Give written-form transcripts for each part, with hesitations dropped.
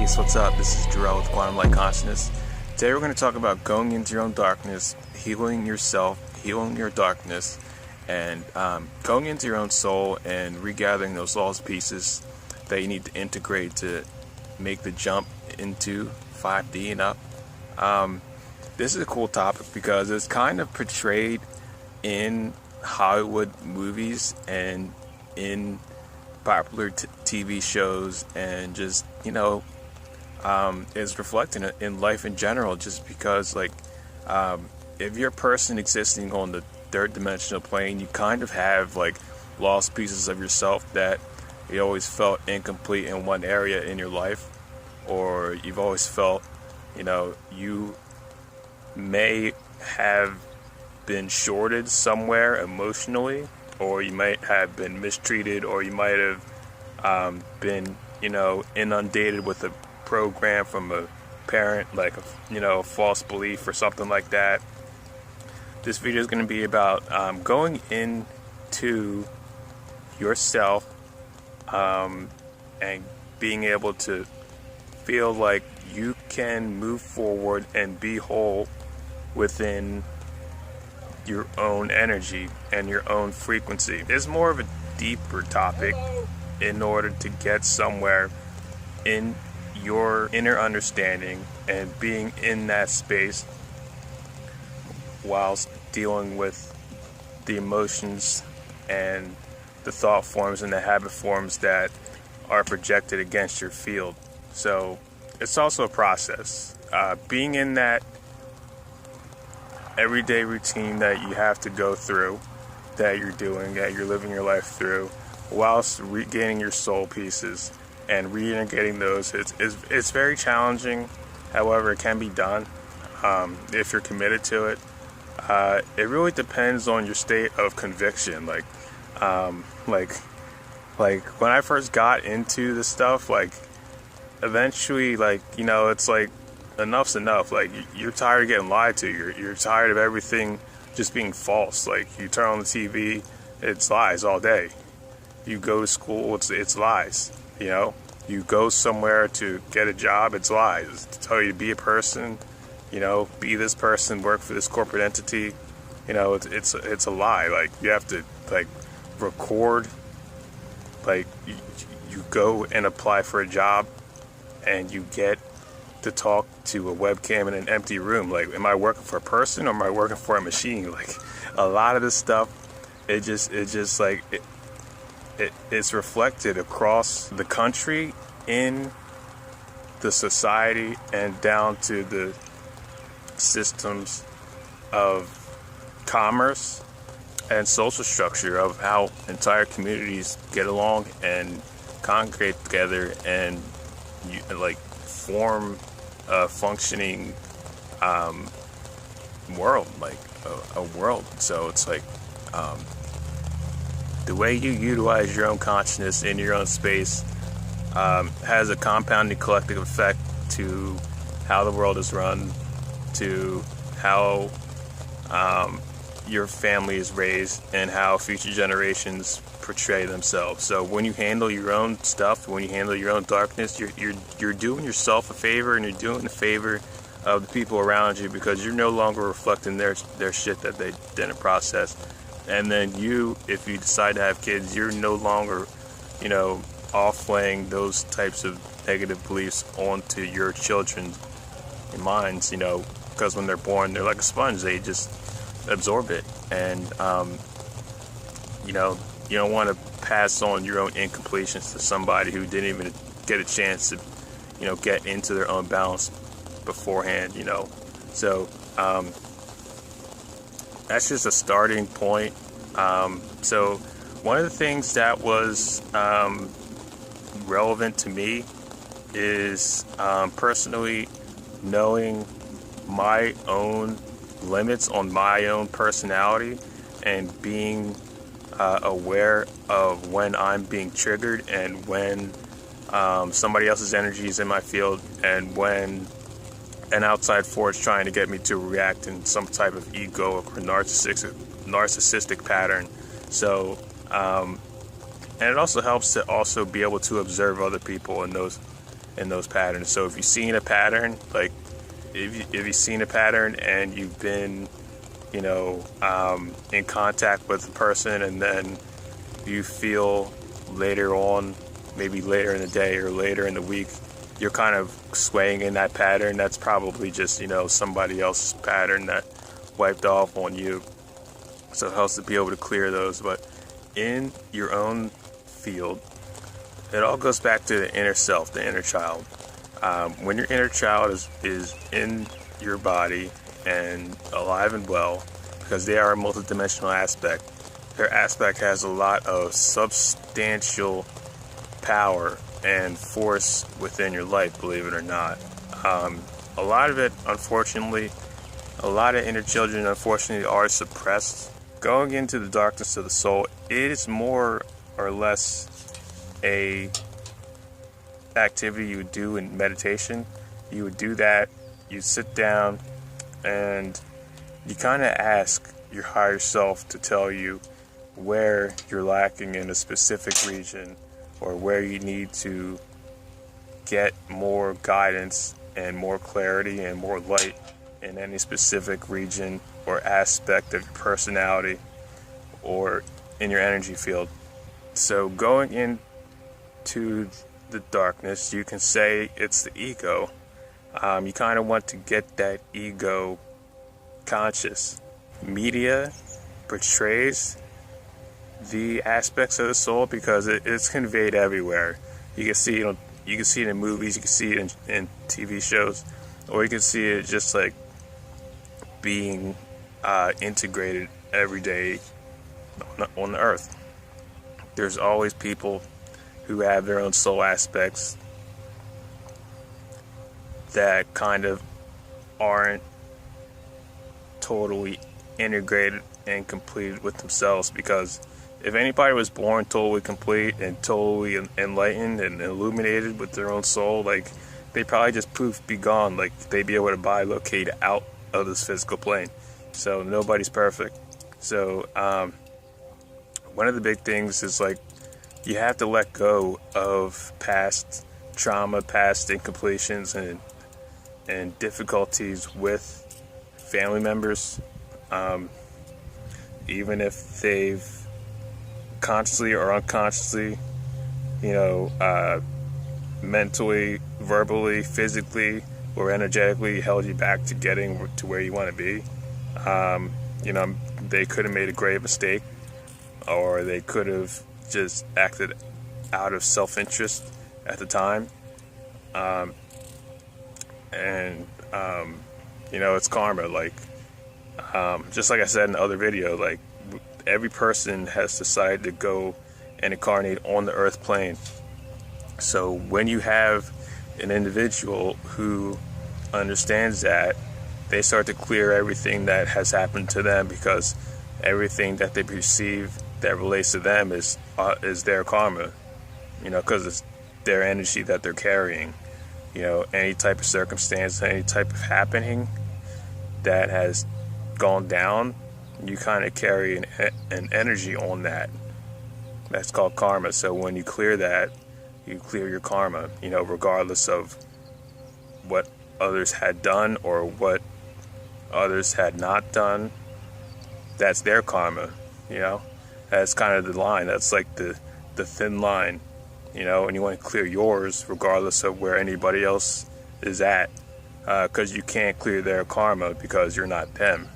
Peace, what's up? This is Jarrell with Quantum Light Consciousness. Today we're going to talk about going into your own darkness, healing yourself, healing your darkness, and going into your own soul and regathering those lost pieces that you need to integrate to make the jump into 5D and up. This is a cool topic because it's kind of portrayed in Hollywood movies and in popular TV shows, and just, is reflected in life in general, just because, if you're a person existing on the third dimensional plane, you kind of have, lost pieces of yourself that you always felt incomplete in one area in your life, or you've always felt, you may have been shorted somewhere emotionally, or you might have been mistreated, or you might have been, inundated with a program from a parent, a false belief or something like that. This video is going to be about going into yourself and being able to feel like you can move forward and be whole within your own energy and your own frequency. It's more of a deeper topic in order to get somewhere in your inner understanding and being in that space whilst dealing with the emotions and the thought forms and the habit forms that are projected against your field. So it's also a process. Being in that everyday routine that you have to go through, that you're doing, that you're living your life through, whilst regaining your soul pieces and reintegrating those, it's very challenging. However, it can be done if you're committed to it. It really depends on your state of conviction. Like when I first got into this stuff, eventually, it's like, enough's enough. You're tired of getting lied to. You're tired of everything just being false. You turn on the TV, it's lies all day. You go to school, it's lies. You go somewhere to get a job, it's lies. To tell you to be a person, be this person, work for this corporate entity, it's a lie. You have to record. You go and apply for a job, and you get to talk to a webcam in an empty room. Am I working for a person or am I working for a machine? A lot of this stuff, it's reflected across the country, in the society, and down to the systems of commerce and social structure of how entire communities get along and congregate together and form a functioning world, a world. So it's the way you utilize your own consciousness in your own space has a compounding collective effect to how the world is run, to how your family is raised, and how future generations portray themselves. So when you handle your own stuff, when you handle your own darkness, you're doing yourself a favor, and you're doing the favor of the people around you, because you're no longer reflecting their shit that they didn't process. And then if you decide to have kids, you're no longer, offlaying those types of negative beliefs onto your children's minds, because when they're born, they're like a sponge. They just absorb it. And, you don't want to pass on your own incompletions to somebody who didn't even get a chance to, get into their own balance beforehand, So, that's just a starting point. So one of the things that was relevant to me is personally knowing my own limits on my own personality, and being aware of when I'm being triggered, and when somebody else's energy is in my field, and when an outside force trying to get me to react in some type of ego or narcissistic pattern. So, and it also helps to also be able to observe other people in in those patterns. So if you've seen a pattern, like if you've seen a pattern and you've been, in contact with the person, and then you feel later on, maybe later in the day or later in the week, you're kind of swaying in that pattern, that's probably just, somebody else's pattern that wiped off on you. So it helps to be able to clear those. But in your own field, it all goes back to the inner self, the inner child. When your inner child is in your body and alive and well, because they are a multidimensional aspect, their aspect has a lot of substantial power and force within your life, believe it or not. A lot of it, unfortunately, a lot of inner children, unfortunately, are suppressed. Going into the darkness of the soul, it is more or less a activity you would do in meditation. You would do that, you sit down, and you kind of ask your higher self to tell you where you're lacking in a specific region, or where you need to get more guidance and more clarity and more light in any specific region or aspect of your personality or in your energy field. So going into the darkness, you can say it's the ego. You kind of want to get that ego conscious. Media portrays the aspects of the soul because it's conveyed everywhere. You can see it. You can see it in movies. You can see it in TV shows, or you can see it just like being integrated every day on the earth. There's always people who have their own soul aspects that kind of aren't totally integrated and completed with themselves, because if anybody was born totally complete and totally enlightened and illuminated with their own soul, like, they probably just poof, be gone. Like, they'd be able to bilocate out of this physical plane. So nobody's perfect. So one of the big things is, like, you have to let go of past trauma, past incompletions, and difficulties with family members, even if they've consciously or unconsciously, mentally, verbally, physically, or energetically held you back to getting to where you want to be. They could have made a grave mistake, or they could have just acted out of self-interest at the time. It's karma. Like, just like I said in the other video, like, every person has decided to go and incarnate on the earth plane. So when you have an individual who understands that, they start to clear everything that has happened to them, because everything that they perceive that relates to them is their karma, because it's their energy that they're carrying. Any type of circumstance, any type of happening that has gone down, you kind of carry an energy on that. That's called karma. So when you clear that, you clear your karma, regardless of what others had done or what others had not done. That's their karma, That's kind of the line. That's like the thin line, and you want to clear yours regardless of where anybody else is at, because you can't clear their karma because you're not them.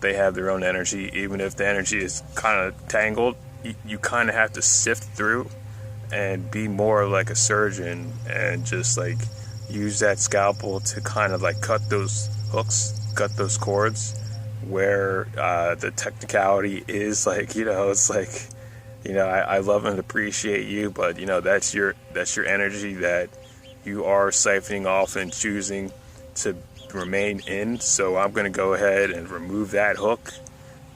They have their own energy. Even if the energy is kind of tangled, you kind of have to sift through and be more like a surgeon and just like use that scalpel to kind of like cut those hooks, cut those cords where the technicality is like, it's like, I love and appreciate you, but that's your energy that you are siphoning off and choosing to remain in. So I'm going to go ahead and remove that hook,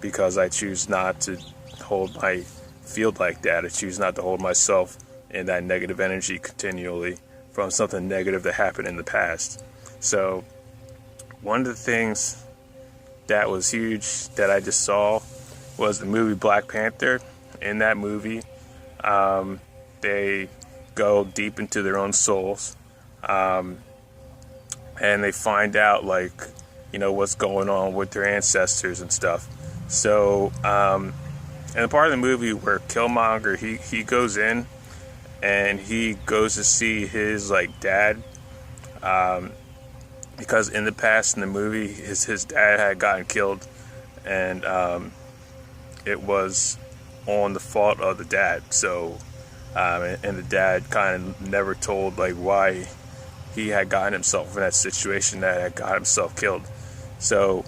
because I choose not to hold my field like that. I choose not to hold myself in that negative energy continually from something negative that happened in the past. So one of the things that was huge that I just saw was the movie Black Panther. In that movie, they go deep into their own souls, and they find out, like, what's going on with their ancestors and stuff. So, in the part of the movie where Killmonger, he goes in and he goes to see his, like, dad, because in the past in the movie, his dad had gotten killed, and it was on the fault of the dad. So, and the dad kind of never told, like, why he had gotten himself in that situation that had got himself killed. So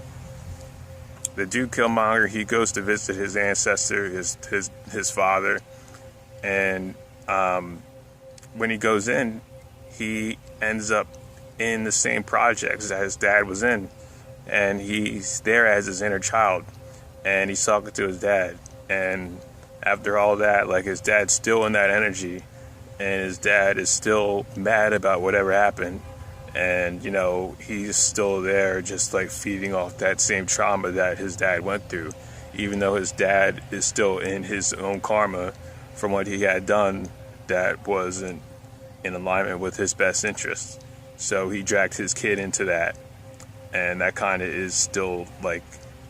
the dude Killmonger, he goes to visit his ancestor, his father, and when he goes in, he ends up in the same projects that his dad was in, and he's there as his inner child, and he's talking to his dad. And after all that, like, his dad's still in that energy, and his dad is still mad about whatever happened, and he's still there, just like feeding off that same trauma that his dad went through, even though his dad is still in his own karma from what he had done that wasn't in alignment with his best interests. So he dragged his kid into that, and that kind of is still, like,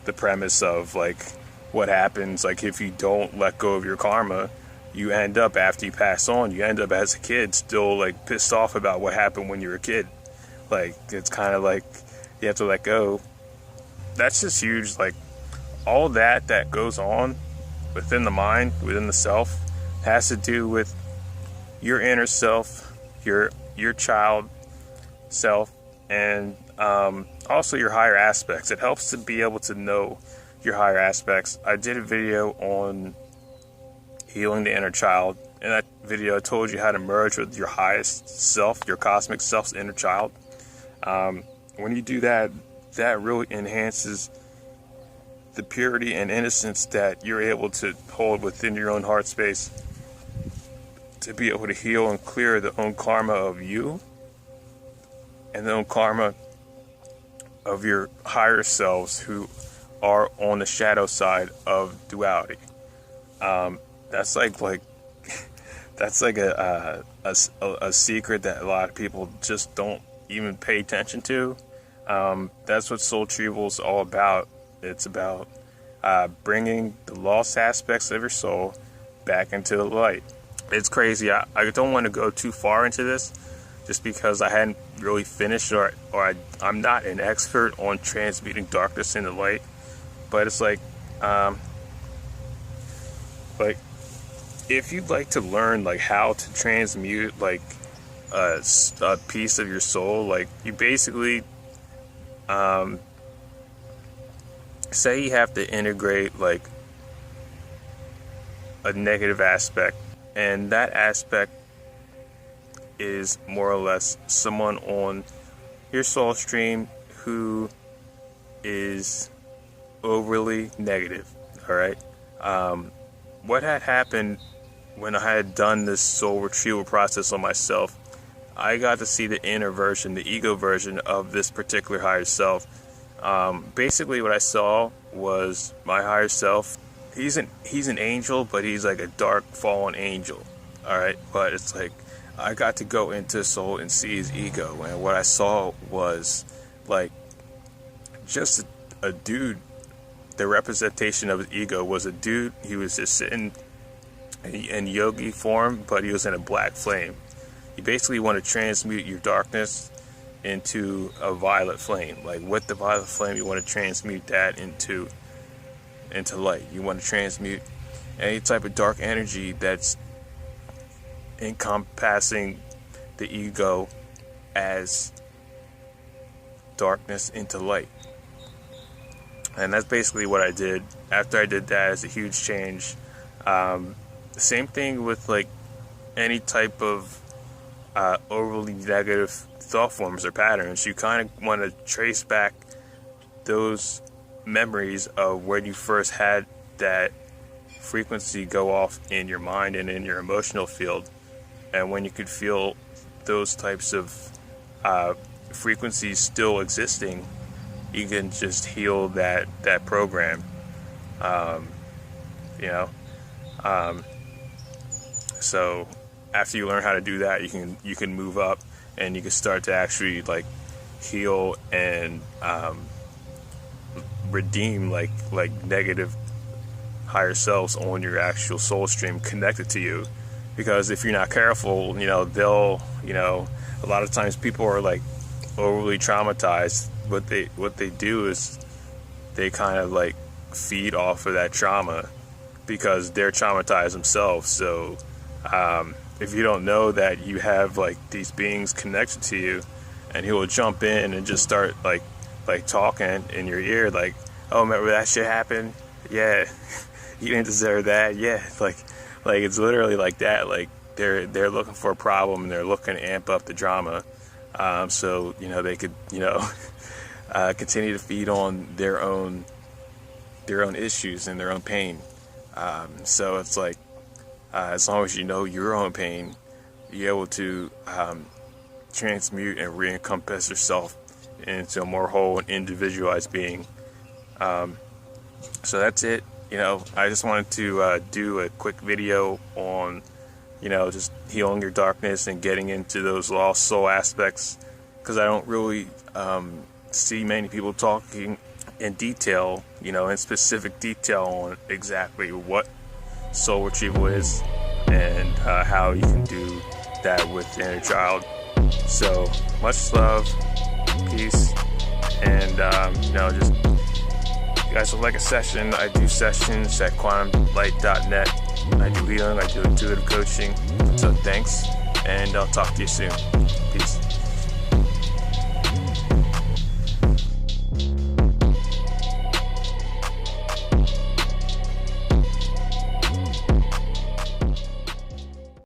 the premise of, like, what happens, like, if you don't let go of your karma, you end up, after you pass on, you end up as a kid still, like, pissed off about what happened when you were a kid. Like, it's kind of like you have to let go. That's just huge. Like, all that goes on within the mind, within the self, has to do with your inner self, your child self, and also your higher aspects. It helps to be able to know your higher aspects. I did a video on healing the inner child. In that video, I told you how to merge with your highest self, your cosmic self's inner child. When you do that, that really enhances the purity and innocence that you're able to hold within your own heart space, to be able to heal and clear the own karma of you and the own karma of your higher selves who are on the shadow side of duality. That's like that's like a secret that a lot of people just don't even pay attention to. That's what soul retrieval is all about. It's about bringing the lost aspects of your soul back into the light. It's crazy. I don't want to go too far into this, just because I hadn't really finished, or I'm not an expert on transmuting darkness into light. But it's like if you'd like to learn, like, how to transmute, like, a piece of your soul, like, you basically say you have to integrate, like, a negative aspect, and that aspect is more or less someone on your soul stream who is overly negative. All right. What had happened when I had done this soul retrieval process on myself, I got to see the inner version, the ego version of this particular higher self. Basically what I saw was my higher self. He's an angel, but he's like a dark fallen angel. All right. But it's like, I got to go into his soul and see his ego. And what I saw was, like, just a dude. The representation of his ego was a dude. He was just sitting in yogi form, but he was in a black flame. You basically want to transmute your darkness into a violet flame. Like, with the violet flame, you want to transmute that into light. You want to transmute any type of dark energy that's encompassing the ego as darkness into light. And that's basically what I did. After I did that, it's a huge change. Same thing with, like, any type of overly negative thought forms or patterns. You kind of want to trace back those memories of when you first had that frequency go off in your mind and in your emotional field. And when you could feel those types of frequencies still existing, you can just heal that program. So after you learn how to do that, you can move up and you can start to actually like heal and redeem like negative higher selves on your actual soul stream connected to you. Because if you're not careful, they'll, a lot of times people are like overly traumatized. What they do is they kind of like feed off of that trauma because they're traumatized themselves. So if you don't know that you have like these beings connected to you, and he will jump in and just start like talking in your ear, like, oh, remember that shit happened? Yeah. You didn't deserve that. Yeah. Like it's literally like that. Like they're looking for a problem, and they're looking to amp up the drama. So they could continue to feed on their own issues and their own pain. So it's like as long as you know your own pain, you're able to transmute and re-encompass yourself into a more whole and individualized being. So that's it. I just wanted to do a quick video on just healing your darkness and getting into those lost soul aspects, because I don't really see many people talking in detail, in specific detail on exactly what soul retrieval is and how you can do that with the inner child. So much love, peace, and just if you guys would like a session, I do sessions at quantumlight.net. I do healing, I do intuitive coaching. So thanks, and I'll talk to you soon.